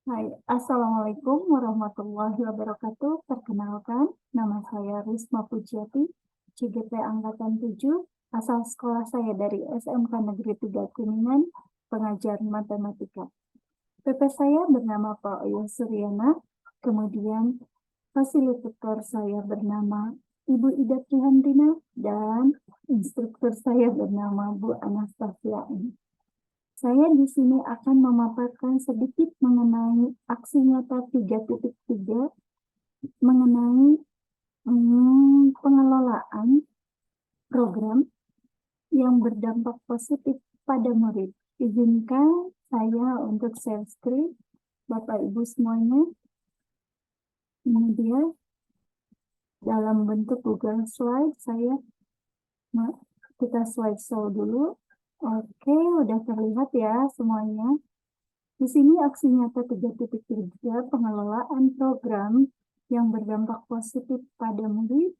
Hai, Assalamualaikum warahmatullahi wabarakatuh. Perkenalkan, nama saya Risma Pujiati, CGP Angkatan 7, asal sekolah saya dari SMK Negeri 3 Kuningan, pengajar matematika. PP saya bernama Pak Oyo Suryana, kemudian fasilitator saya bernama Ibu Ida Prihantina, dan instruktur saya bernama Bu Anastasia M. Saya di sini akan memaparkan sedikit mengenai aksi nyata 3.3 mengenai pengelolaan program yang berdampak positif pada murid. Izinkan saya untuk share screen, Bapak Ibu semuanya. Kemudian dalam bentuk Google Slide, kita slideshow dulu. Oke, udah terlihat ya semuanya. Di sini aksi nyata 3.3 pengelolaan program yang berdampak positif pada murid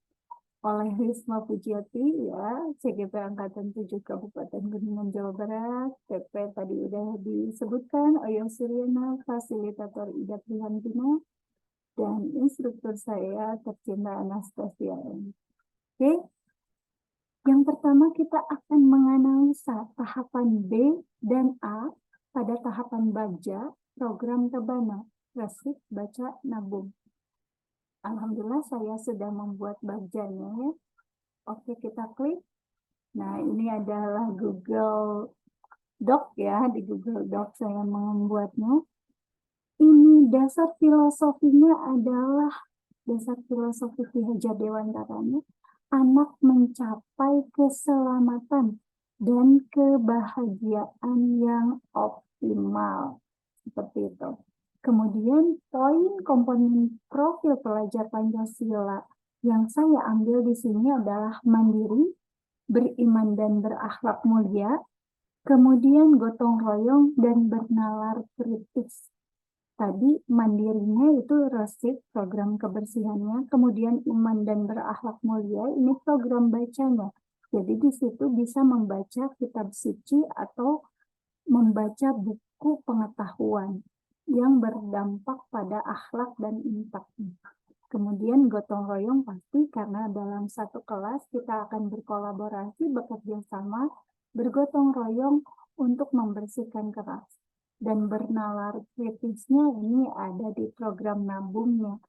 oleh Risma Pujiati, ya, CGP Angkatan 7 Kabupaten Kuningan, Jawa Barat. PP tadi udah disebutkan, Oyo Suryana, fasilitator Ida Prihantina, dan instruktur saya tercinta Anastasia. Oke, yang pertama kita akan menganalisa tahapan B dan A pada tahapan baja program Rebana, resik, baca, nabung. Alhamdulillah saya sudah membuat bajanya ya. Oke, kita klik. Nah, ini adalah Google Doc ya, di Google Doc saya membuatnya. Ini dasar filosofinya adalah dasar filosofi Ki Hajar Dewantaranya. Anak mencapai keselamatan dan kebahagiaan yang optimal. Seperti itu. Kemudian poin komponen profil pelajar Pancasila yang saya ambil di sini adalah mandiri, beriman dan berakhlak mulia, kemudian gotong royong dan bernalar kritis. Tadi mandirinya itu resik, program kebersihannya, kemudian iman dan berakhlak mulia, ini program bacanya. Jadi di situ bisa membaca kitab suci atau membaca buku pengetahuan yang berdampak pada akhlak dan infak. Kemudian gotong royong pasti karena dalam satu kelas kita akan berkolaborasi, bekerja sama, bergotong royong untuk membersihkan kelas. Dan bernalar kritisnya ini ada di program nabungnya.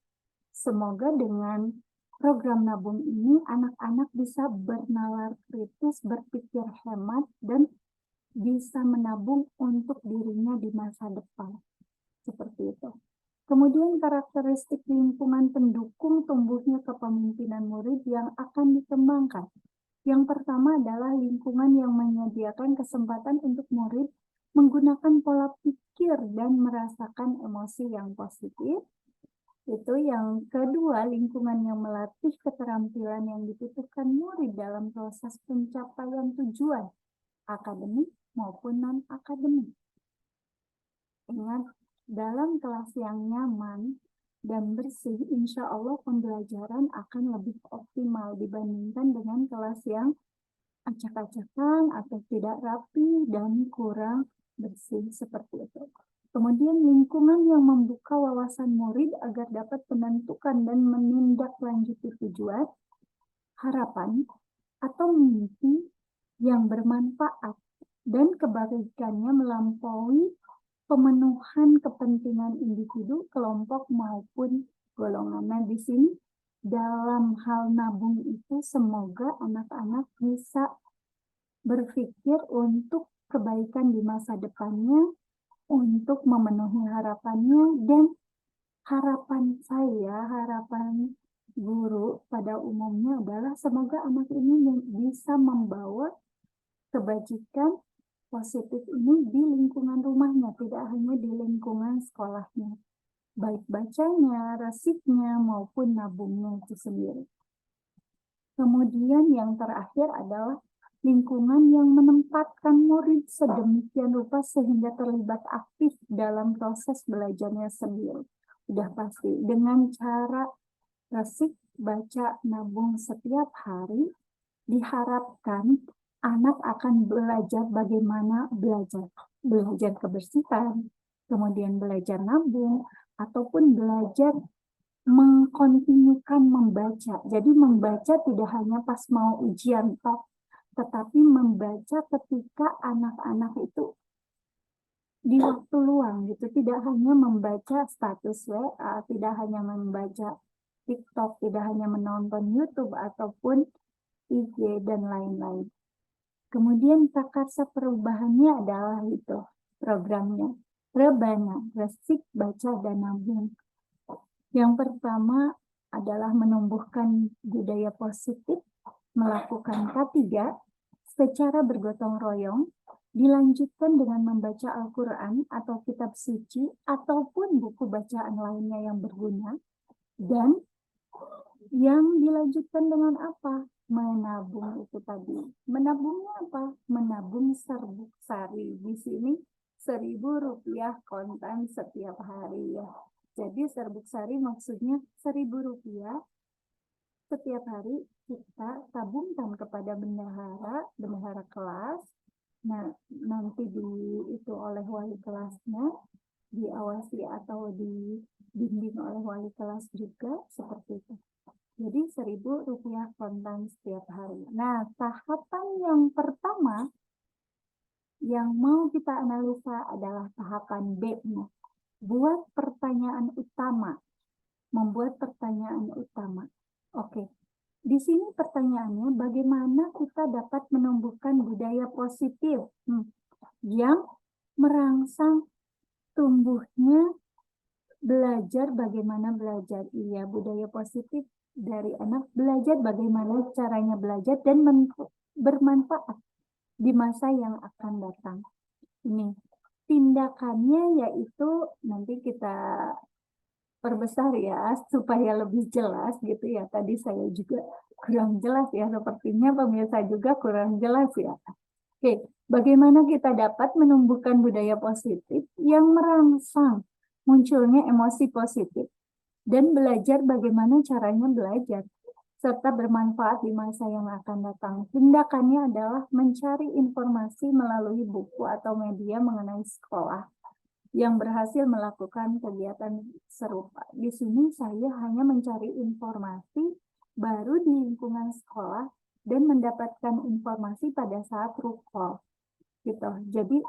Semoga dengan program nabung ini anak-anak bisa bernalar kritis, berpikir hemat, dan bisa menabung untuk dirinya di masa depan. Seperti itu. Kemudian karakteristik lingkungan pendukung tumbuhnya kepemimpinan murid yang akan dikembangkan. Yang pertama adalah lingkungan yang menyediakan kesempatan untuk murid menggunakan pola pikir dan merasakan emosi yang positif. Itu yang kedua, lingkungan yang melatih keterampilan yang dibutuhkan murid dalam proses pencapaian tujuan akademik maupun non-akademik. Ingat, dalam kelas yang nyaman dan bersih, insya Allah pembelajaran akan lebih optimal dibandingkan dengan kelas yang acak-acakan atau tidak rapi dan kurang bersih seperti itu. Kemudian lingkungan yang membuka wawasan murid agar dapat menentukan dan menindaklanjuti tujuan, harapan, atau mimpi yang bermanfaat dan kebaikannya melampaui pemenuhan kepentingan individu, kelompok, maupun golongan. Nah, di sini dalam hal nabung itu semoga anak-anak bisa berpikir untuk kebaikan di masa depannya, untuk memenuhi harapannya, dan harapan saya, harapan guru pada umumnya adalah semoga anak ini bisa membawa kebajikan positif ini di lingkungan rumahnya, tidak hanya di lingkungan sekolahnya. Baik bacanya, resiknya, maupun nabungnya itu sendiri. Kemudian yang terakhir adalah lingkungan yang menempatkan murid sedemikian rupa sehingga terlibat aktif dalam proses belajarnya sendiri. Udah pasti, dengan cara resik, baca, nabung setiap hari, diharapkan anak akan belajar bagaimana belajar kebersihan, kemudian belajar nabung, ataupun belajar mengkontinukan membaca. Jadi membaca tidak hanya pas mau ujian toh, tetapi membaca ketika anak-anak itu di waktu luang gitu, tidak hanya membaca status WA, tidak hanya membaca TikTok, tidak hanya menonton YouTube ataupun IG dan lain-lain. Kemudian prakarsa perubahannya adalah itu programnya Rebana, Resik, Baca, dan Nabung. Yang pertama adalah menumbuhkan budaya positif, melakukan K3 secara bergotong royong, dilanjutkan dengan membaca Al-Quran atau kitab suci ataupun buku bacaan lainnya yang berguna, dan yang dilanjutkan dengan apa? Menabung itu tadi. Menabungnya apa? Menabung serbuk sari. Di sini Rp1.000 kontan setiap hari ya. Jadi serbuk sari maksudnya Rp1.000 setiap hari kita tabungkan kepada bendahara kelas. Nah, nanti itu oleh wali kelasnya, diawasi atau dibimbing oleh wali kelas juga seperti itu. Jadi Rp1.000 kontan setiap hari. Nah, tahapan yang pertama yang mau kita analisa adalah tahapan B-nya. Buat pertanyaan utama. Membuat pertanyaan utama. Oke. Di sini pertanyaannya, bagaimana kita dapat menumbuhkan budaya positif yang merangsang tumbuhnya belajar, bagaimana belajar. Iya, budaya positif dari anak belajar bagaimana caranya belajar dan bermanfaat di masa yang akan datang. Ini tindakannya yaitu nanti kita perbesar ya supaya lebih jelas gitu ya. Tadi saya juga kurang jelas ya, sepertinya pemirsa juga kurang jelas ya. Oke, bagaimana kita dapat menumbuhkan budaya positif yang merangsang munculnya emosi positif dan belajar bagaimana caranya belajar serta bermanfaat di masa yang akan datang. Tindakannya adalah mencari informasi melalui buku atau media mengenai sekolah yang berhasil melakukan kegiatan serupa. Di sini saya hanya mencari informasi baru di lingkungan sekolah dan mendapatkan informasi pada saat rukol gitu. Jadi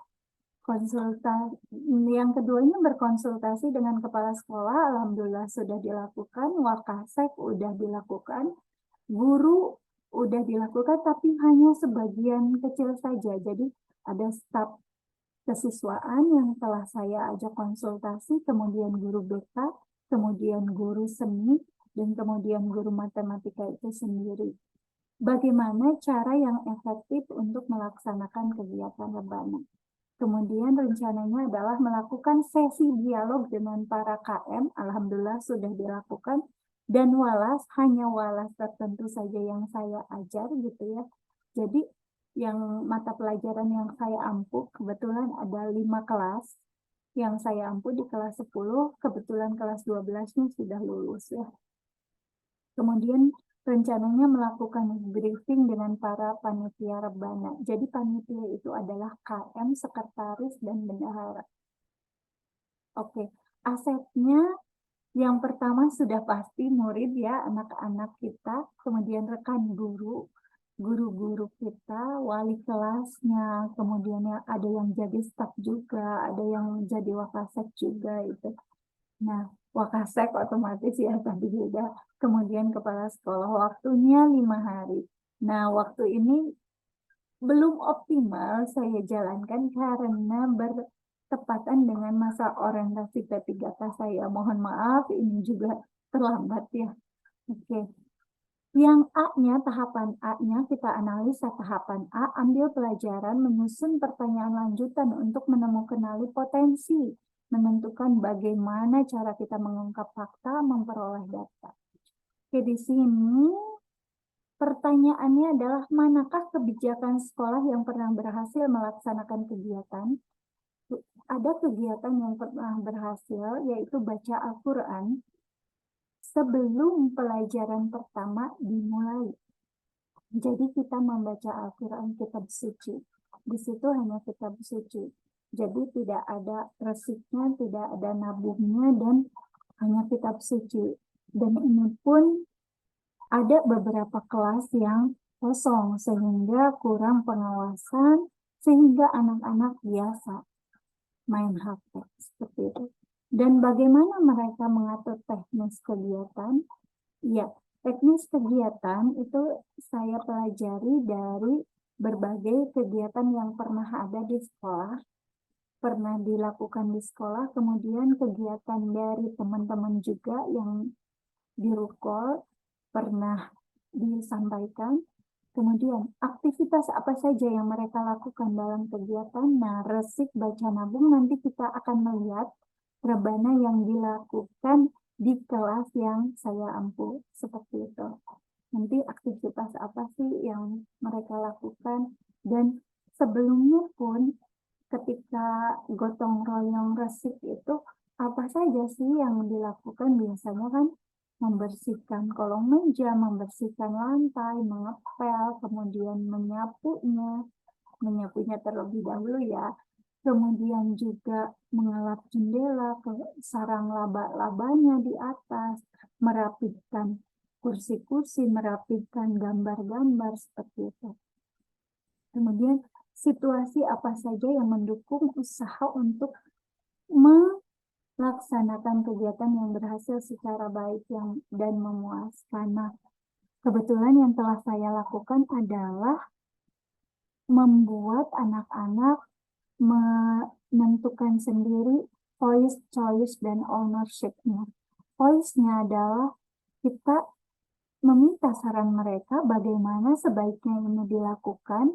yang keduanya berkonsultasi dengan kepala sekolah, alhamdulillah sudah dilakukan, wakasek udah dilakukan, guru udah dilakukan, tapi hanya sebagian kecil saja. Jadi ada staf kesiswaan yang telah saya ajak konsultasi, kemudian guru BK, kemudian guru seni, dan kemudian guru matematika itu sendiri. Bagaimana cara yang efektif untuk melaksanakan kegiatan rebana? Kemudian rencananya adalah melakukan sesi dialog dengan para KM, alhamdulillah sudah dilakukan, dan walas, hanya walas tertentu saja yang saya ajar gitu ya. Jadi yang mata pelajaran yang saya ampuh, kebetulan ada 5 kelas, yang saya ampuh di kelas 10, kebetulan kelas 12-nya sudah lulus ya. Kemudian rencananya melakukan briefing dengan para panitia rebana. Jadi panitia itu adalah KM, sekretaris, dan bendahara. Oke, asetnya yang pertama sudah pasti murid ya, anak-anak kita, kemudian rekan guru-guru kita, wali kelasnya, kemudian ada yang jadi staf juga, ada yang jadi wakasek juga itu. Nah, wakasek otomatis ya tadi juga. Kemudian kepala sekolah, waktunya 5 hari. Nah, waktu ini belum optimal saya jalankan karena bertepatan dengan masa orientasi P3K saya. Mohon maaf, ini juga terlambat ya. Oke. Yang A-nya, tahapan A-nya, kita analisa tahapan A, ambil pelajaran, menyusun pertanyaan lanjutan untuk menemukan potensi, menentukan bagaimana cara kita mengungkap fakta, memperoleh data. Oke, di sini pertanyaannya adalah manakah kebijakan sekolah yang pernah berhasil melaksanakan kegiatan? Ada kegiatan yang pernah berhasil, yaitu baca Al-Quran sebelum pelajaran pertama dimulai. Jadi kita membaca Al-Quran kitab suci. Di situ hanya kitab suci. Jadi tidak ada resiknya, tidak ada nabungnya, dan hanya kitab suci. Dan ini pun ada beberapa kelas yang kosong sehingga kurang pengawasan, sehingga anak-anak biasa main HP seperti itu. Dan bagaimana mereka mengatur teknis kegiatan? Ya, teknis kegiatan itu saya pelajari dari berbagai kegiatan yang pernah ada di sekolah, pernah dilakukan di sekolah, kemudian kegiatan dari teman-teman juga yang di Rukol pernah disampaikan. Kemudian aktivitas apa saja yang mereka lakukan dalam kegiatan. Nah, resik baca nabung nanti kita akan melihat rebana yang dilakukan di kelas yang saya ampu seperti itu. Nanti aktivitas apa sih yang mereka lakukan, dan sebelumnya pun ketika gotong royong resik itu apa saja sih yang dilakukan. Biasanya kan membersihkan kolong meja, membersihkan lantai, mengepel, kemudian menyapunya terlebih dahulu ya. Kemudian juga mengelap jendela, sarang laba-labanya di atas, merapihkan kursi-kursi, merapihkan gambar-gambar seperti itu. Kemudian situasi apa saja yang mendukung usaha untuk melaksanakan kegiatan yang berhasil secara baik dan memuaskan. Nah, kebetulan yang telah saya lakukan adalah membuat anak-anak menentukan sendiri voice, choice, dan ownership-nya. Voice-nya adalah kita meminta saran mereka bagaimana sebaiknya ini dilakukan,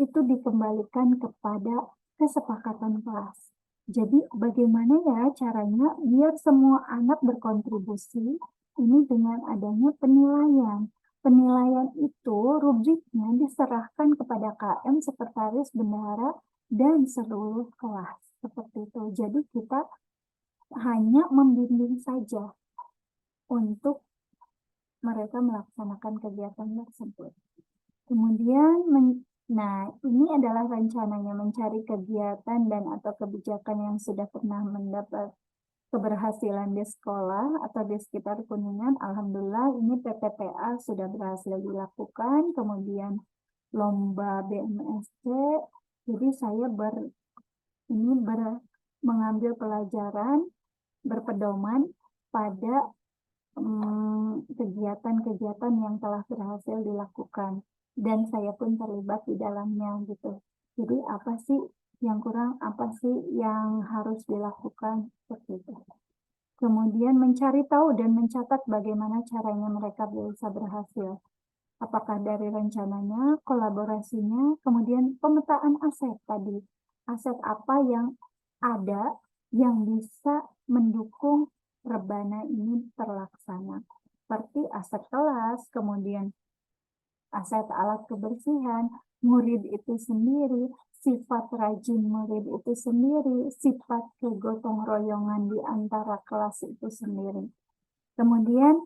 itu dikembalikan kepada kesepakatan kelas. Jadi bagaimana ya caranya biar semua anak berkontribusi ini dengan adanya penilaian. Penilaian itu rubriknya diserahkan kepada KM, sekretaris, bendahara, dan seluruh kelas. Seperti itu. Jadi kita hanya membimbing saja untuk mereka melaksanakan kegiatan tersebut. Kemudian, nah ini adalah rencananya mencari kegiatan dan atau kebijakan yang sudah pernah mendapat keberhasilan di sekolah atau di sekitar Kuningan. Alhamdulillah ini PPTA sudah berhasil dilakukan. Kemudian lomba BMSC. Jadi saya mengambil pelajaran berpedoman pada kegiatan-kegiatan yang telah berhasil dilakukan, dan saya pun terlibat di dalamnya gitu. Jadi apa sih yang kurang, apa sih yang harus dilakukan seperti itu. Kemudian mencari tahu dan mencatat bagaimana caranya mereka bisa berhasil. Apakah dari rencananya, kolaborasinya, kemudian pemetaan aset tadi. Aset apa yang ada yang bisa mendukung rebana ini terlaksana. Seperti aset kelas, kemudian aset alat kebersihan, murid itu sendiri, sifat rajin murid itu sendiri, sifat kegotong royongan di antara kelas itu sendiri. Kemudian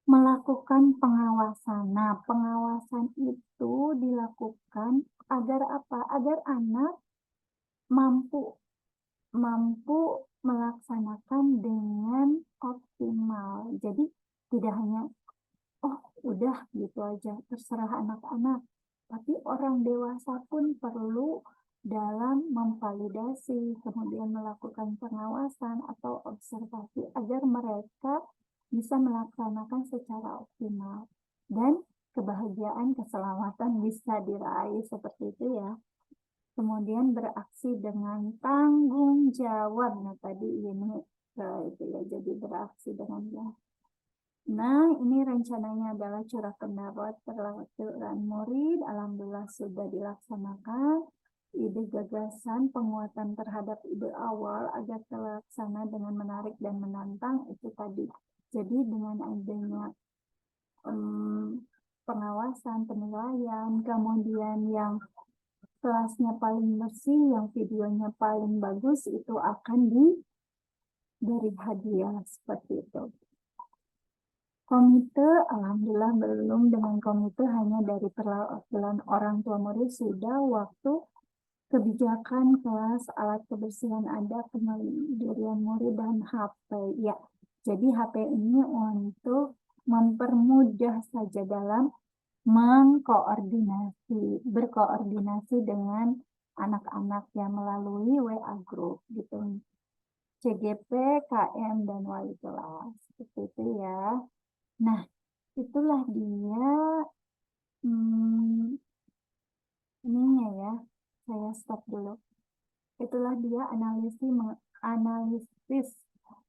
melakukan pengawasan. Nah, pengawasan itu dilakukan agar apa? Agar anak mampu melaksanakan dengan optimal. Jadi tidak hanya udah gitu aja terserah anak-anak, tapi orang dewasa pun perlu dalam memvalidasi, kemudian melakukan pengawasan atau observasi agar mereka bisa melaksanakan secara optimal dan kebahagiaan keselamatan bisa diraih seperti itu ya. Kemudian beraksi dengan tanggung jawab. Nah tadi ini itu ya, jadi beraksi dengan jawab. Nah, ini rencananya adalah curah pendapat perwakilan murid. Alhamdulillah sudah dilaksanakan. Ide gagasan penguatan terhadap ide awal agar terlaksana dengan menarik dan menantang itu tadi. Jadi dengan adanya pengawasan, penilaian, kemudian yang kelasnya paling bersih, yang videonya paling bagus, itu akan diberi hadiah seperti itu. Komite, alhamdulillah belum. Dengan komite hanya dari perwakilan orang tua murid sudah waktu kebijakan kelas, alat kebersihan ada, pendirian murid, dan HP. Ya, jadi HP ini untuk mempermudah saja dalam berkoordinasi dengan anak-anak yang melalui WA group gitu. CGP, KM, dan wali kelas. Seperti itu ya. Nah, itulah dia ininya ya. Saya stop dulu. Itulah dia analisis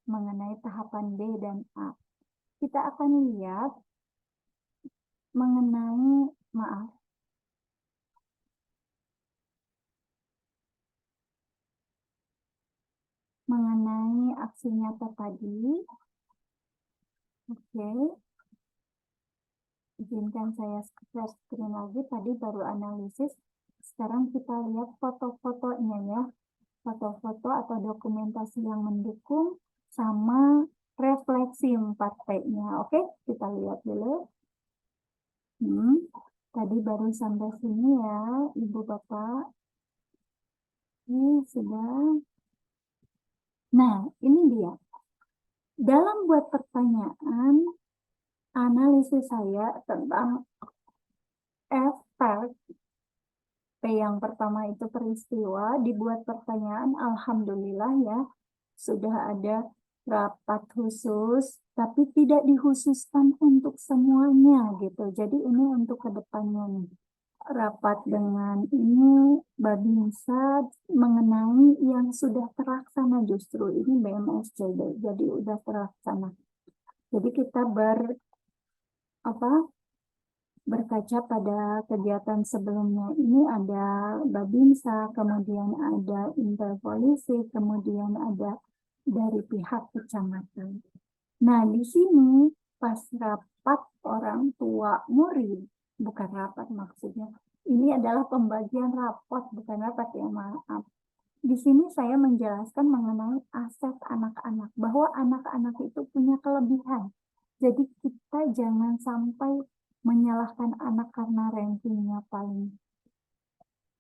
mengenai tahapan B dan A. Kita akan lihat mengenai aksi nyata tadi. Oke. Izinkan saya share screen lagi. Tadi baru analisis. Sekarang kita lihat foto-fotonya ya. Foto-foto atau dokumentasi yang mendukung sama refleksi 4P-nya. Oke, kita lihat dulu. Tadi baru sampai sini ya, Ibu Bapak. Ini sudah. Nah, ini dia. Dalam buat pertanyaan, analisis saya tentang efek P yang pertama itu peristiwa, dibuat pertanyaan, alhamdulillah ya, sudah ada rapat khusus, tapi tidak dikhususkan untuk semuanya gitu. Jadi ini untuk kedepannya nih. Rapat dengan ini Babinsa mengenai yang sudah terlaksana, justru ini BMSJD, jadi udah terlaksana. Jadi kita berkaca pada kegiatan sebelumnya. Ini ada Babinsa, kemudian ada Intel Polisi, kemudian ada dari pihak kecamatan. Nah, di sini pas rapat orang tua murid, bukan rapat maksudnya. Ini adalah pembagian rapot, bukan rapat ya, maaf. Di sini saya menjelaskan mengenai aset anak-anak, bahwa anak-anak itu punya kelebihan. Jadi kita jangan sampai menyalahkan anak karena rankingnya paling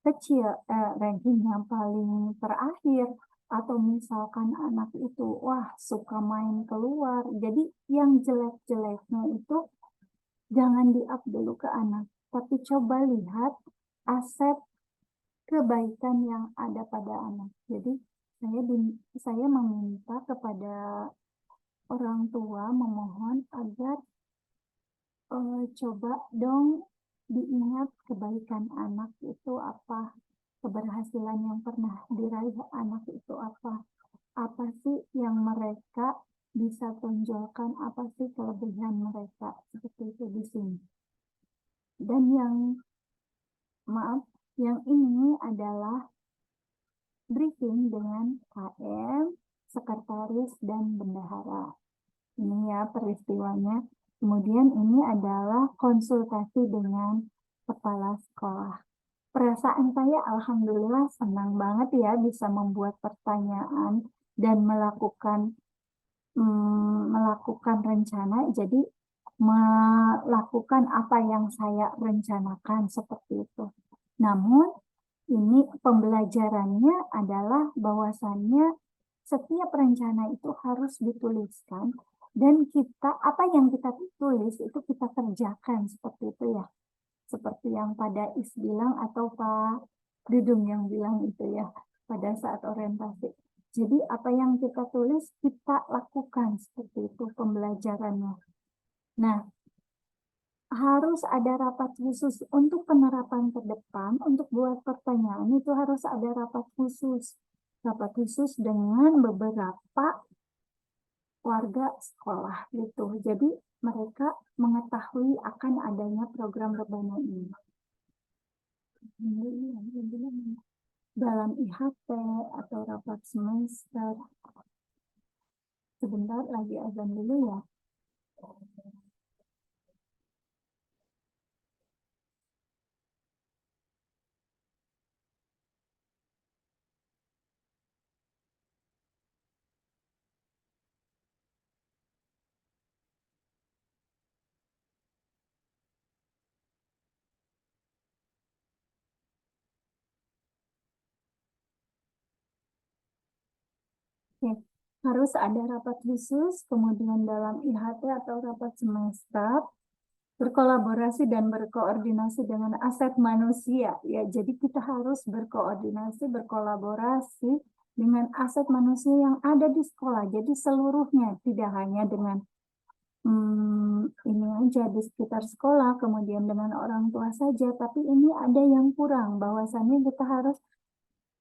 kecil, rankingnya paling terakhir, atau misalkan anak itu wah suka main keluar. Jadi yang jelek-jeleknya itu jangan di-up dulu ke anak, tapi coba lihat aset kebaikan yang ada pada anak. Jadi saya meminta kepada orang tua, memohon agar coba dong diingat kebaikan anak itu apa, keberhasilan yang pernah diraih anak itu apa sih yang mereka bisa tonjolkan, apa sih kelebihan mereka, seperti itu di sini. Dan yang ini adalah briefing dengan KM, sekretaris, dan bendahara. Ini ya peristiwanya. Kemudian ini adalah konsultasi dengan kepala sekolah. Perasaan saya alhamdulillah senang banget ya bisa membuat pertanyaan dan melakukan rencana. Jadi melakukan apa yang saya rencanakan seperti itu. Namun ini pembelajarannya adalah bahwasannya setiap rencana itu harus dituliskan dan apa yang kita tulis itu kita kerjakan, seperti itu ya. Seperti yang pada Is bilang atau Pak Dudung yang bilang itu ya pada saat orientasi. Jadi apa yang kita tulis kita lakukan, seperti itu pembelajarannya. Nah, harus ada rapat khusus untuk penerapan ke depan, untuk buat pertanyaan itu harus ada rapat khusus dengan beberapa warga sekolah gitu. Jadi mereka mengetahui akan adanya program rebana ini. Dalam IHP atau rapat semester. Sebentar lagi azan dulu ya. Oke, harus ada rapat khusus, kemudian dalam IHT atau rapat semester, berkolaborasi dan berkoordinasi dengan aset manusia. Ya, jadi kita harus berkoordinasi, berkolaborasi dengan aset manusia yang ada di sekolah. Jadi seluruhnya, tidak hanya dengan ini aja di sekitar sekolah, kemudian dengan orang tua saja, tapi ini ada yang kurang, bahwasannya kita harus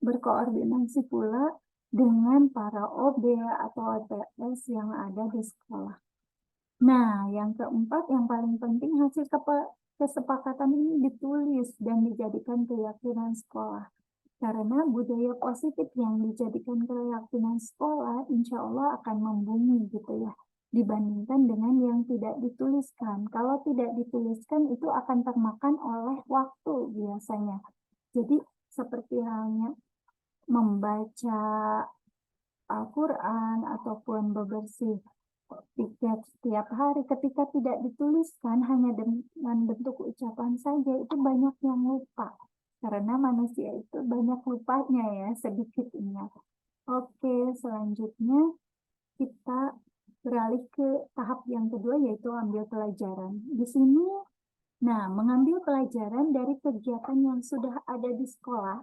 berkoordinasi pula dengan para OB atau OPS yang ada di sekolah. Nah, yang keempat, yang paling penting, hasil kesepakatan ini ditulis dan dijadikan keyakinan sekolah. Karena budaya positif yang dijadikan keyakinan sekolah, insya Allah akan membumi gitu ya, dibandingkan dengan yang tidak dituliskan. Kalau tidak dituliskan, itu akan termakan oleh waktu biasanya. Jadi, seperti halnya membaca Al-Quran ataupun bebersih tiket setiap hari, ketika tidak dituliskan hanya dengan bentuk ucapan saja, itu banyak yang lupa. Karena manusia itu banyak lupanya ya, sedikit ingat. Oke, selanjutnya kita beralih ke tahap yang kedua, yaitu ambil pelajaran. Di sini, nah, mengambil pelajaran dari kegiatan yang sudah ada di sekolah.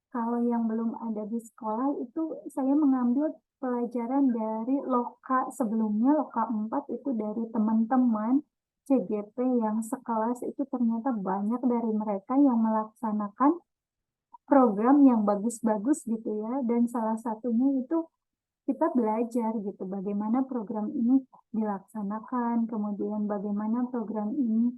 Kalau yang belum ada di sekolah itu saya mengambil pelajaran dari loka sebelumnya, loka 4 itu dari teman-teman CGP yang sekelas itu ternyata banyak dari mereka yang melaksanakan program yang bagus-bagus gitu ya, dan salah satunya itu kita belajar gitu bagaimana program ini dilaksanakan, kemudian bagaimana program ini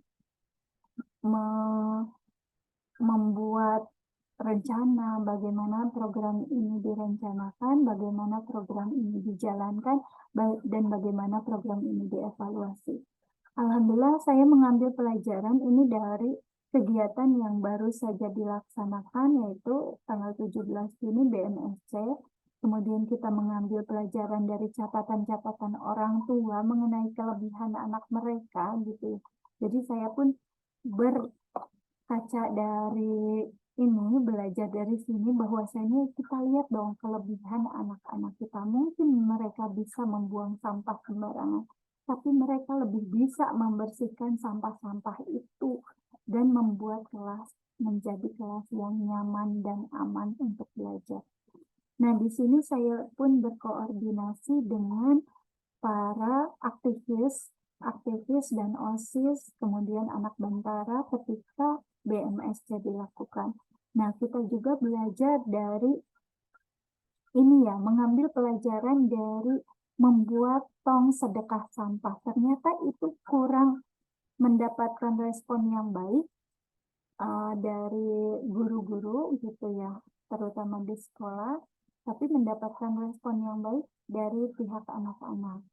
membuat rencana, bagaimana program ini direncanakan, bagaimana program ini dijalankan, dan bagaimana program ini dievaluasi. Alhamdulillah saya mengambil pelajaran ini dari kegiatan yang baru saja dilaksanakan, yaitu tanggal 17 Juni BMSC. Kemudian kita mengambil pelajaran dari catatan-catatan orang tua mengenai kelebihan anak mereka gitu. Jadi saya pun berkaca dari ini, belajar dari sini bahwasanya kita lihat dong kelebihan anak-anak kita. Mungkin mereka bisa membuang sampah sembarangan, tapi mereka lebih bisa membersihkan sampah-sampah itu dan membuat kelas menjadi kelas yang nyaman dan aman untuk belajar. Nah, di sini saya pun berkoordinasi dengan para aktivis dan OSIS, kemudian anak Bantara ketika BMSC dilakukan. Nah, kita juga belajar dari ini ya, mengambil pelajaran dari membuat tong sedekah sampah. Ternyata itu kurang mendapatkan respon yang baik dari guru-guru gitu ya, terutama di sekolah, tapi mendapatkan respon yang baik dari pihak anak-anak.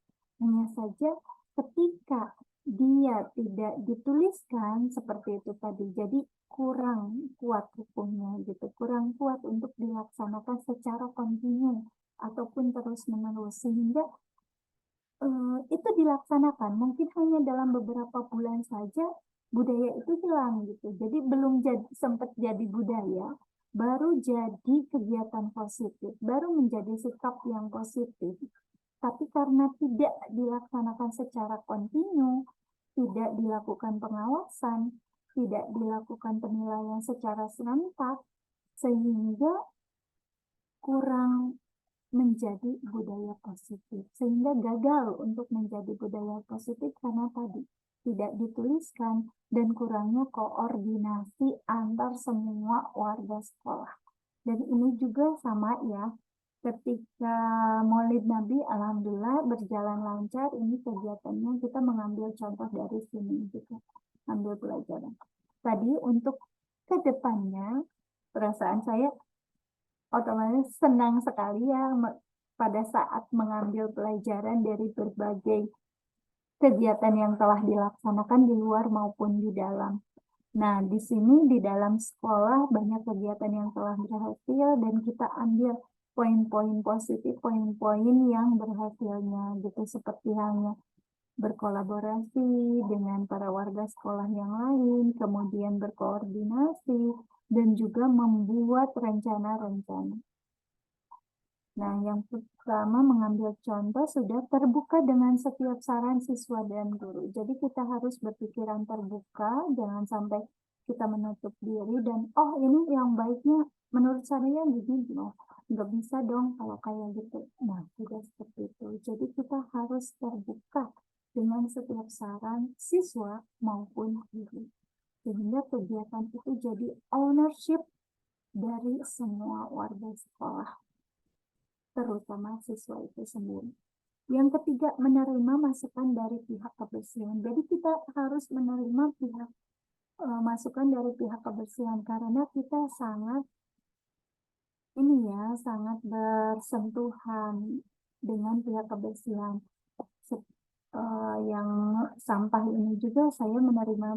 Hanya saja ketika dia tidak dituliskan seperti itu tadi, jadi kurang kuat hukumnya gitu, kurang kuat untuk dilaksanakan secara kontinu ataupun terus-menerus, sehingga itu dilaksanakan mungkin hanya dalam beberapa bulan saja budaya itu hilang gitu. Jadi belum sempat jadi budaya, baru jadi kegiatan positif, baru menjadi sikap yang positif. Tapi karena tidak dilaksanakan secara kontinu, tidak dilakukan pengawasan, tidak dilakukan penilaian secara serentak, sehingga kurang menjadi budaya positif, sehingga gagal untuk menjadi budaya positif karena tadi tidak dituliskan dan kurangnya koordinasi antar semua warga sekolah. Dan ini juga sama ya, ketika Maulid Nabi, alhamdulillah berjalan lancar. Ini kegiatannya kita mengambil contoh dari sini gitu, ambil pelajaran. Tadi untuk kedepannya, perasaan saya otomatis senang sekali ya pada saat mengambil pelajaran dari berbagai kegiatan yang telah dilaksanakan di luar maupun di dalam. Nah, di sini di dalam sekolah banyak kegiatan yang telah berhasil dan kita ambil poin-poin positif, poin-poin yang berhasilnya gitu, seperti halnya berkolaborasi dengan para warga sekolah yang lain, kemudian berkoordinasi, dan juga membuat rencana-rencana. Nah, yang pertama mengambil contoh sudah terbuka dengan setiap saran siswa dan guru. Jadi kita harus berpikiran terbuka, jangan sampai kita menutup diri dan oh ini yang baiknya menurut saya begini loh. Nggak bisa dong kalau kayak gitu. Nah, tidak seperti itu. Jadi kita harus terbuka dengan setiap saran siswa maupun guru. Sehingga kegiatan itu jadi ownership dari semua warga sekolah, terutama siswa itu sendiri. Yang ketiga, menerima masukan dari pihak kebersihan. Jadi kita harus menerima masukan dari pihak kebersihan karena kita sangat sangat bersentuhan dengan pihak kebersihan. Yang sampah ini juga saya menerima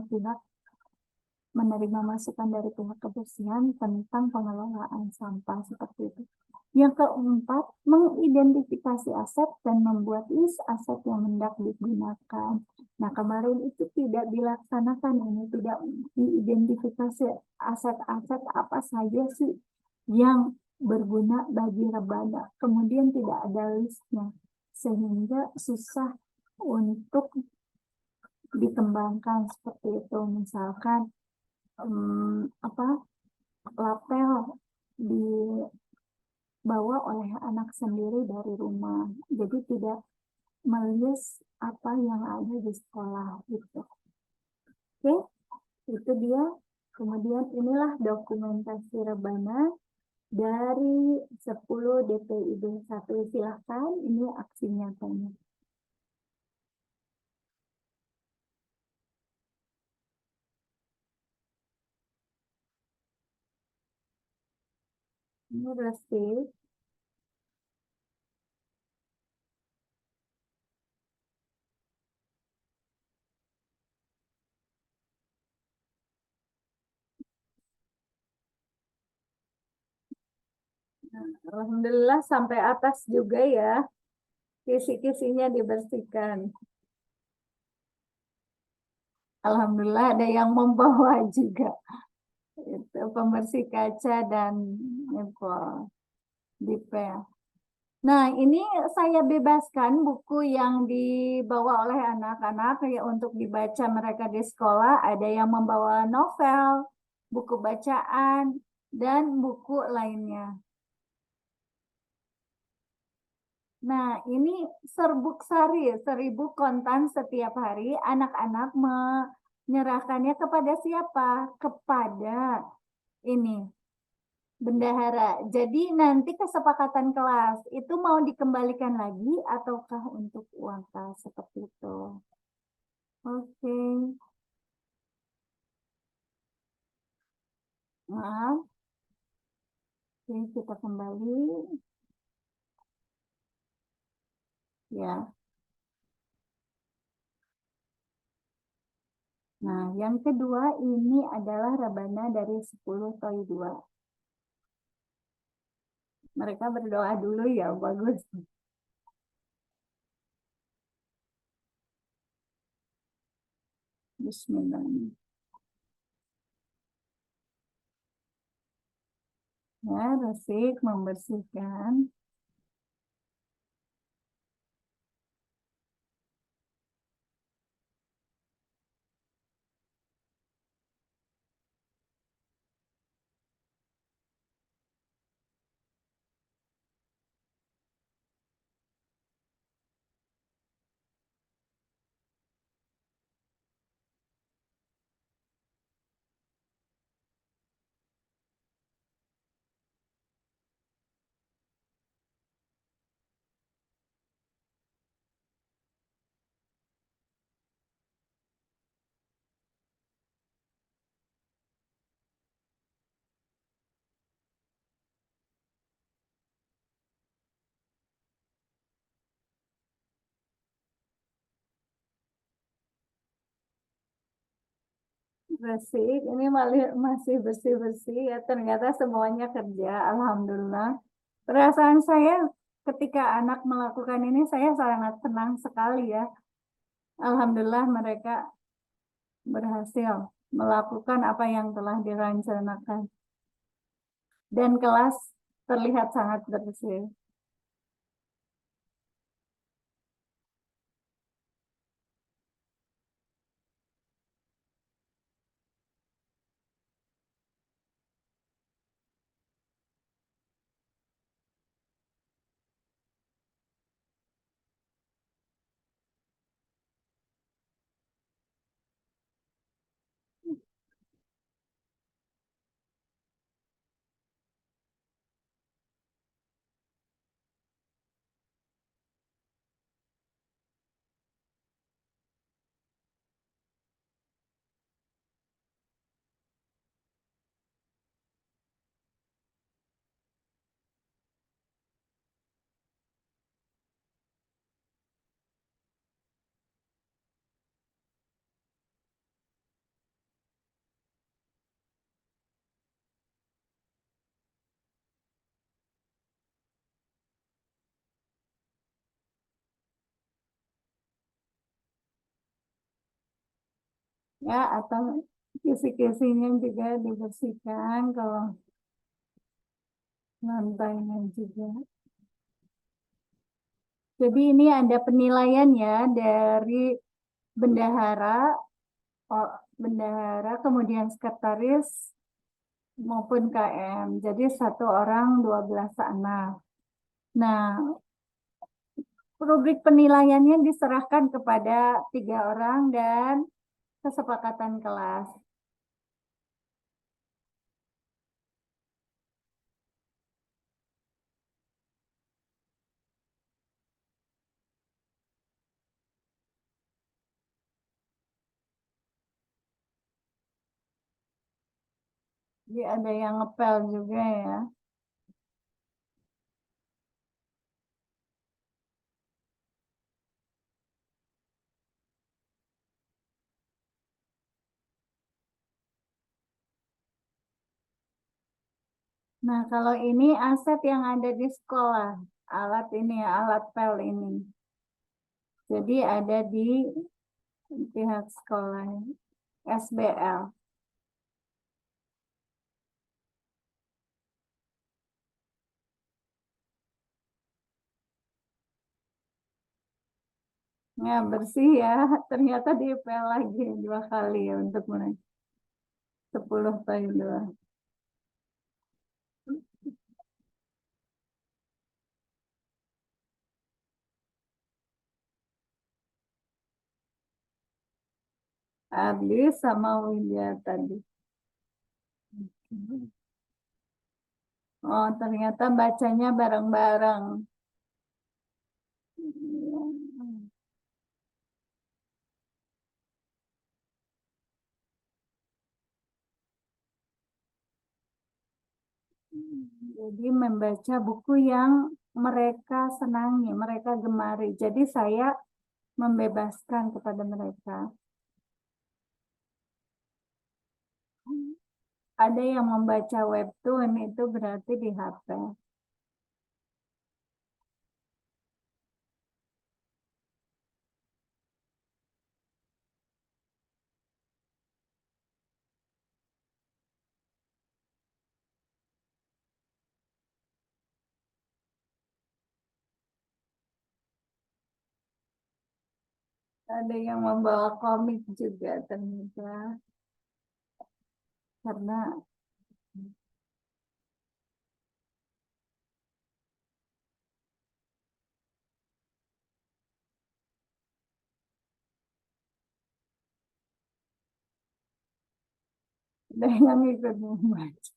masukan dari pihak kebersihan tentang pengelolaan sampah seperti itu. Yang keempat, mengidentifikasi aset dan membuat list aset yang hendak digunakan. Nah, kemarin itu tidak dilaksanakan ini, tidak diidentifikasi aset-aset apa saja sih yang berguna bagi rebana. Kemudian tidak ada listnya, sehingga susah untuk dikembangkan seperti itu. Misalkan lapel dibawa oleh anak sendiri dari rumah, jadi tidak melis apa yang ada di sekolah gitu. Oke, itu dia. Kemudian inilah dokumentasi rebana dari 10 DPID 1. Silahkan, ini aksi nyatanya. Ini resip. Alhamdulillah sampai atas juga ya. Kisi-kisinya dibersihkan. Alhamdulillah ada yang membawa juga. Itu pembersih kaca dan dipel. Nah, ini saya bebaskan buku yang dibawa oleh anak-anak ya untuk dibaca mereka di sekolah. Ada yang membawa novel, buku bacaan, dan buku lainnya. Nah, ini serbuk sari, 1000 kontan setiap hari. Anak-anak menyerahkannya kepada siapa? Kepada ini bendahara. Jadi nanti kesepakatan kelas itu mau dikembalikan lagi ataukah untuk uang kas seperti itu. Oke. Maaf. Oke, kita kembali. Ya. Nah, yang kedua ini adalah rebana dari 10 TOI 2. Mereka berdoa dulu ya, bagus. Bismillah. Ya, resik membersihkan. Bersih, ini masih bersih-bersih ya. Ternyata semuanya kerja, alhamdulillah. Perasaan saya ketika anak melakukan ini, saya sangat senang sekali ya. Alhamdulillah mereka berhasil melakukan apa yang telah direncanakan. Dan kelas terlihat sangat bersih. ya, atau kisi-kisinya juga dibersihkan kalau lantainya juga. Jadi ini ada penilaian ya dari bendahara, oh, bendahara, kemudian sekretaris maupun KM. Jadi satu orang 12 anak. Nah, rubrik penilaiannya diserahkan kepada 3 orang dan kesepakatan kelas. Jadi ada yang ngepel juga ya. Nah, kalau ini aset yang ada di sekolah, alat ini, alat pel ini. Jadi ada di pihak sekolah, SBL. Ya, bersih ya. Ternyata dipel lagi 2 kali ya untuk mereka. 10 doang. Adli sama Widya tadi. Oh, ternyata bacanya bareng-bareng. Jadi membaca buku yang mereka senangi, mereka gemari. Jadi saya membebaskan kepada mereka. Ada yang membaca webtoon itu berarti di HP. Ada yang membawa komik juga ternyata. Karena ada yang ikut membaca.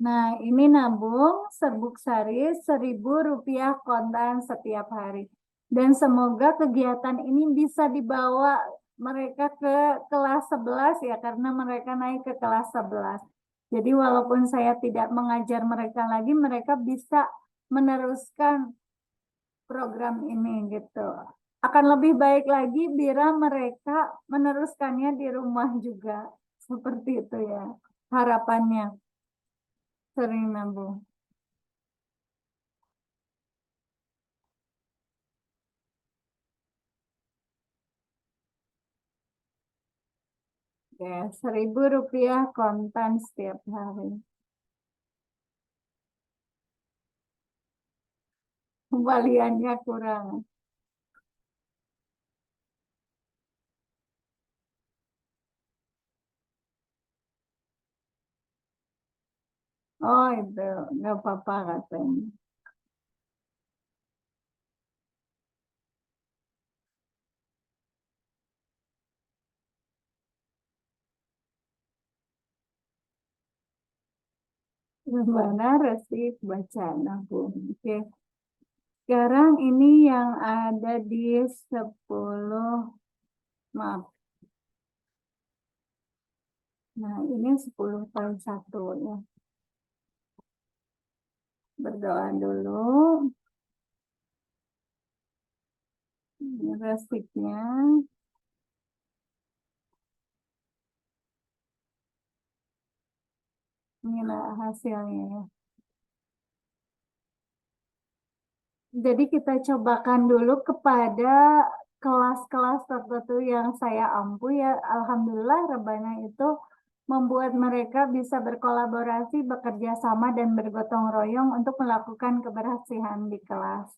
Nah, ini nabung serbuk sari Rp1.000 kontan setiap hari. Dan semoga kegiatan ini bisa dibawa mereka ke kelas 11 ya, karena mereka naik ke kelas 11. Jadi walaupun saya tidak mengajar mereka lagi, mereka bisa meneruskan program ini gitu. Akan lebih baik lagi bila mereka meneruskannya di rumah juga. Seperti itu ya harapannya. Sering nabung. Ya, Rp1.000 kontan setiap hari. Kembaliannya kurang. Oh itu, nggak apa-apa katanya. Rebana, resik, baca, nabung. Oke. Sekarang ini yang ada di 10, maaf. Nah, ini 10 kali 1 ya. Berdoa dulu. Ini resiknya. Inilah hasilnya ya. Jadi kita cobakan dulu kepada kelas-kelas tertentu yang saya ampu ya. Alhamdulillah Rebana itu membuat mereka bisa berkolaborasi, bekerja sama, dan bergotong royong untuk melakukan kebersihan di kelas.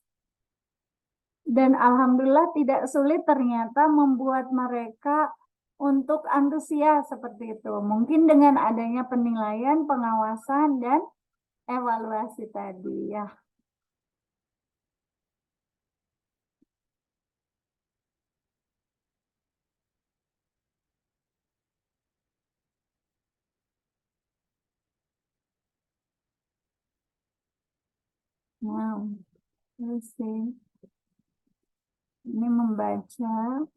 Dan alhamdulillah tidak sulit ternyata membuat mereka untuk antusias seperti itu. Mungkin dengan adanya penilaian, pengawasan, dan evaluasi tadi ya. Nah, terus sih. Ini membaca.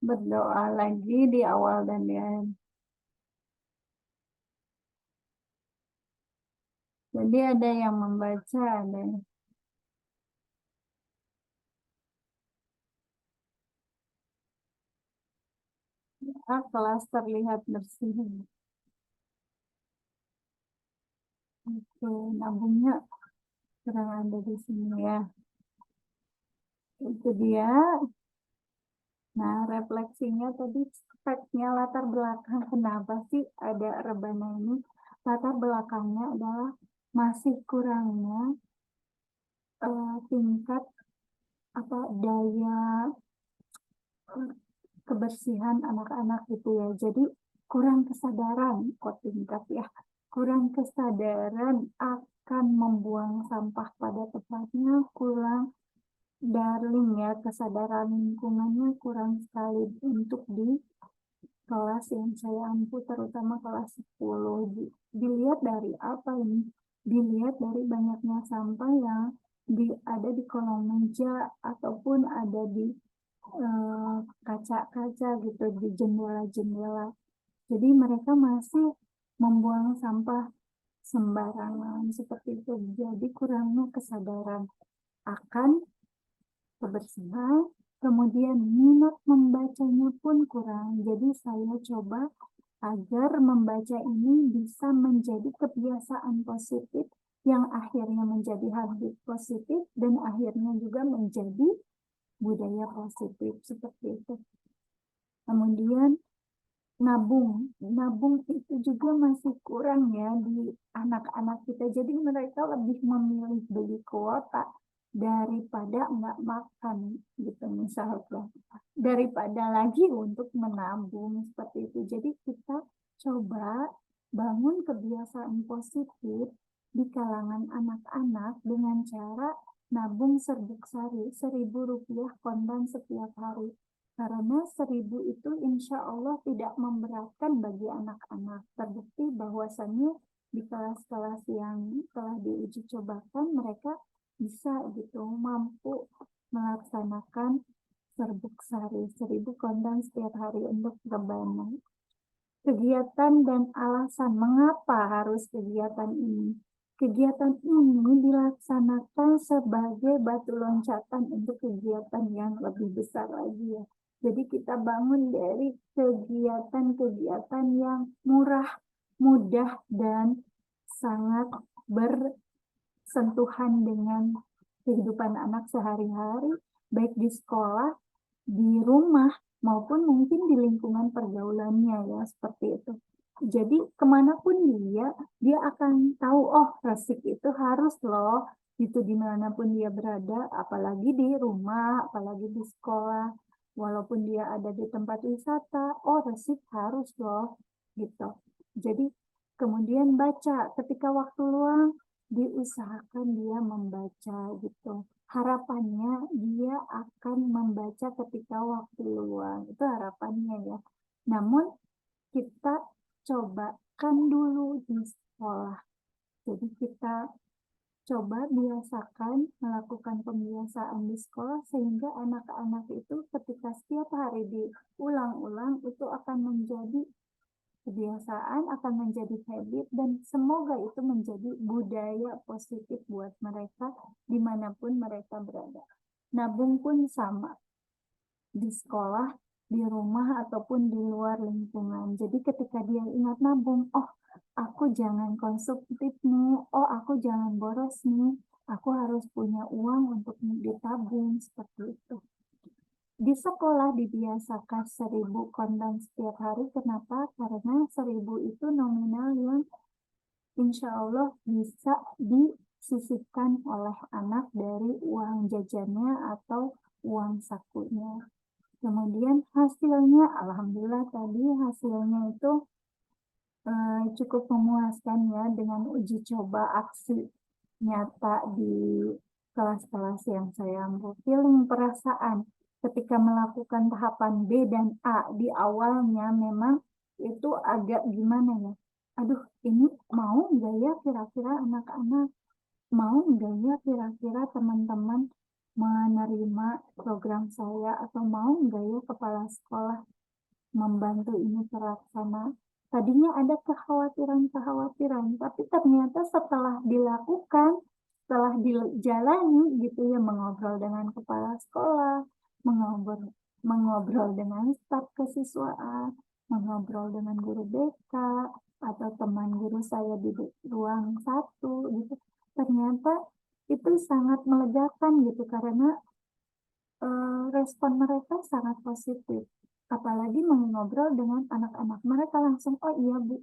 Berdoa lagi di awal dan di akhir. Jadi ada yang membaca, ada yang kelas terlihat bersih. Oke, nabungnya kurang ada di sini ya. Itu dia. Nah, refleksinya tadi speknya latar belakang kenapa sih ada Rebana ini? Latar belakangnya adalah masih kurangnya tingkat daya kebersihan anak-anak gitu ya. Jadi kurang kesadaran kok tingkat ya. Kurang kesadaran akan membuang sampah pada tempatnya, kurang darling ya, kesadaran lingkungannya kurang sekali untuk di kelas yang saya ampu, terutama kelas 10. Dilihat dari apa ini? Dilihat dari banyaknya sampah yang ada di kolong meja ataupun ada di kaca-kaca gitu, di jendela-jendela. Jadi mereka masih membuang sampah sembarangan seperti itu. Jadi kurangnya kesadaran akan kebersihan, kemudian minat membacanya pun kurang. Jadi saya coba agar membaca ini bisa menjadi kebiasaan positif yang akhirnya menjadi habit positif dan akhirnya juga menjadi budaya positif seperti itu. Kemudian nabung itu juga masih kurang ya di anak-anak kita. Jadi mereka lebih memilih beli kuota daripada nggak makan gitu misalnya, daripada lagi untuk menabung seperti itu. Jadi kita coba bangun kebiasaan positif di kalangan anak-anak dengan cara nabung serbuk sari, Rp1.000 kontan setiap hari. Karena 1.000 itu insya Allah tidak memberatkan bagi anak-anak. Terbukti bahwasannya di kelas-kelas yang telah diuji cobakan mereka bisa gitu mampu melaksanakan serbuk sari 1.000 kontan setiap hari untuk Rebana. Kegiatan dan alasan mengapa harus kegiatan ini. Kegiatan ini dilaksanakan sebagai batu loncatan untuk kegiatan yang lebih besar lagi ya. Jadi kita bangun dari kegiatan-kegiatan yang murah, mudah, dan sangat bersentuhan dengan kehidupan anak sehari-hari, baik di sekolah, di rumah, maupun mungkin di lingkungan pergaulannya ya, seperti itu. Jadi kemanapun dia akan tahu, oh resik itu harus loh, itu dimanapun dia berada, apalagi di rumah, apalagi di sekolah, walaupun dia ada di tempat wisata, oh resik harus loh, gitu. Jadi kemudian baca ketika waktu luang, diusahakan dia membaca gitu. Harapannya dia akan membaca ketika waktu luang, itu harapannya ya. Namun kita cobakan dulu di sekolah. Jadi kita coba biasakan melakukan pembiasaan di sekolah sehingga anak-anak itu ketika setiap hari diulang-ulang itu akan menjadi kebiasaan, akan menjadi habit, dan semoga itu menjadi budaya positif buat mereka dimanapun mereka berada. Nabung pun sama, di sekolah, di rumah, ataupun di luar lingkungan. Jadi ketika dia ingat nabung, oh aku jangan konsumtif nih, oh aku jangan boros nih, aku harus punya uang untuk ditabung, seperti itu. Di sekolah dibiasakan 1.000 kontan setiap hari. Kenapa? Karena 1.000 itu nominal yang insya Allah bisa disisihkan oleh anak dari uang jajannya atau uang sakunya. Kemudian hasilnya, alhamdulillah tadi hasilnya itu cukup memuaskan ya, dengan uji coba aksi nyata di kelas-kelas yang saya ambil. Feeling, perasaan ketika melakukan tahapan B dan A di awalnya memang itu agak gimana ya, aduh ini mau nggak ya kira-kira anak-anak, mau nggak ya kira-kira teman-teman menerima program saya, atau mau nggak ya kepala sekolah membantu ini terlaksana. Tadinya ada kekhawatiran-kekhawatiran, tapi ternyata setelah dilakukan, setelah dijalani gitu ya, mengobrol dengan kepala sekolah, mengobrol dengan staf kesiswaan, mengobrol dengan guru BK, atau teman guru saya di ruang 1 gitu. Ternyata itu sangat melegakan gitu, karena respon mereka sangat positif. Apalagi mengobrol dengan anak-anak, mereka langsung, oh iya Bu,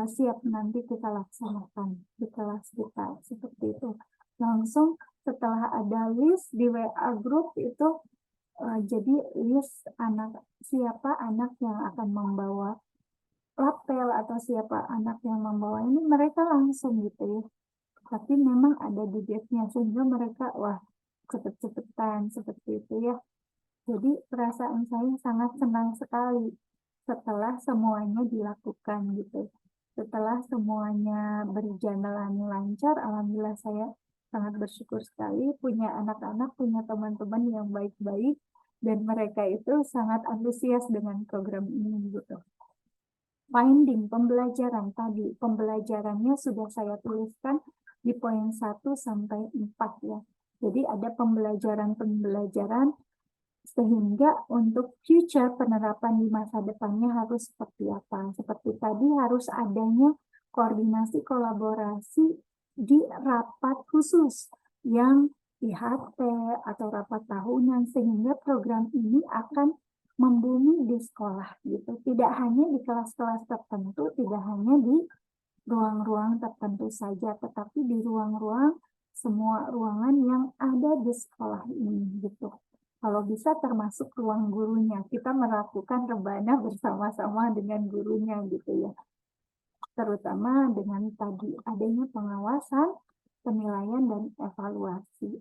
siap, nanti kita laksanakan di kelas kita, seperti itu. Langsung setelah ada list di WA grup itu, jadi list siapa anak yang akan membawa lapel atau siapa anak yang membawa ini, mereka langsung gitu ya. Tapi memang ada dudetnya sehingga mereka wah cepet-cepetan seperti itu ya. Jadi perasaan saya sangat senang sekali setelah semuanya dilakukan gitu. Setelah semuanya berjalan lancar, alhamdulillah saya sangat bersyukur sekali punya anak-anak, punya teman-teman yang baik-baik, dan mereka itu sangat antusias dengan program ini gitu. Finding pembelajaran tadi, pembelajarannya sudah saya tuliskan di poin 1 sampai 4 ya. Jadi ada pembelajaran sehingga untuk future penerapan di masa depannya harus seperti apa. Seperti tadi harus adanya koordinasi kolaborasi di rapat khusus yang IHT atau rapat tahunan, sehingga program ini akan membumi di sekolah gitu. Tidak hanya di kelas-kelas tertentu, tidak hanya di ruang-ruang tertentu saja, tetapi di ruang-ruang semua ruangan yang ada di sekolah ini gitu. Kalau bisa termasuk ruang gurunya, kita melakukan rebana bersama-sama dengan gurunya gitu ya. Terutama dengan tadi adanya pengawasan, penilaian, dan evaluasi.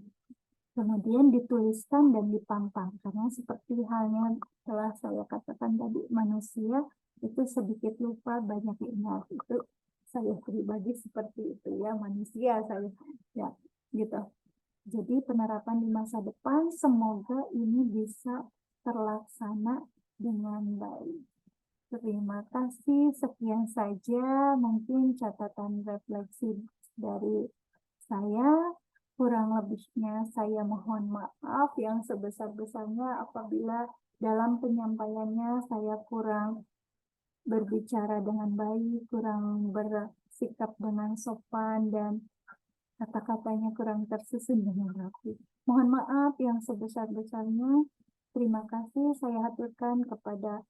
Kemudian dituliskan dan dipampang, karena seperti halnya telah saya katakan tadi, manusia itu sedikit lupa banyak ingat. Itu saya pribadi seperti itu ya, manusia saya ya gitu. Jadi penerapan di masa depan semoga ini bisa terlaksana dengan baik. Terima kasih, sekian saja mungkin catatan refleksi dari saya. Kurang lebihnya saya mohon maaf yang sebesar-besarnya apabila dalam penyampaiannya saya kurang berbicara dengan baik, kurang bersikap dengan sopan, dan kata-katanya kurang tersusun dengan rapi. Mohon maaf yang sebesar-besarnya. Terima kasih saya haturkan kepada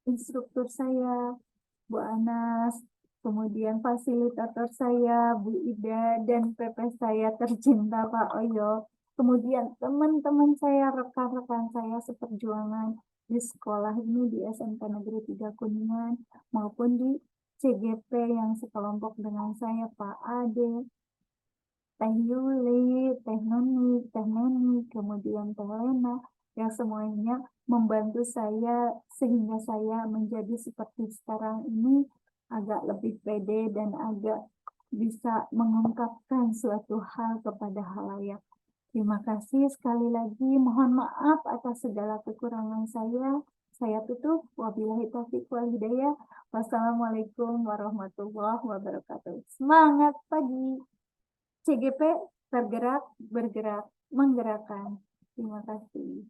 instruktur saya, Bu Anas, kemudian fasilitator saya, Bu Ida, dan PP saya tercinta, Pak Oyo. Kemudian teman-teman saya, rekan-rekan saya seperjuangan di sekolah ini, di SMK Negeri 3 Kuningan, maupun di CGP yang sekelompok dengan saya, Pak Ade, Teh Yuli, Teh Nuni, Teh Neni, kemudian Teh Lena, yang semuanya membantu saya sehingga saya menjadi seperti sekarang ini agak lebih pede dan agak bisa mengungkapkan suatu hal kepada halayak. Terima kasih sekali lagi. Mohon maaf atas segala kekurangan saya. Saya tutup. Wabillahi taufiq wal hidayah. Wassalamualaikum warahmatullahi wabarakatuh. Semangat pagi. CGP tergerak, bergerak, menggerakkan. Terima kasih.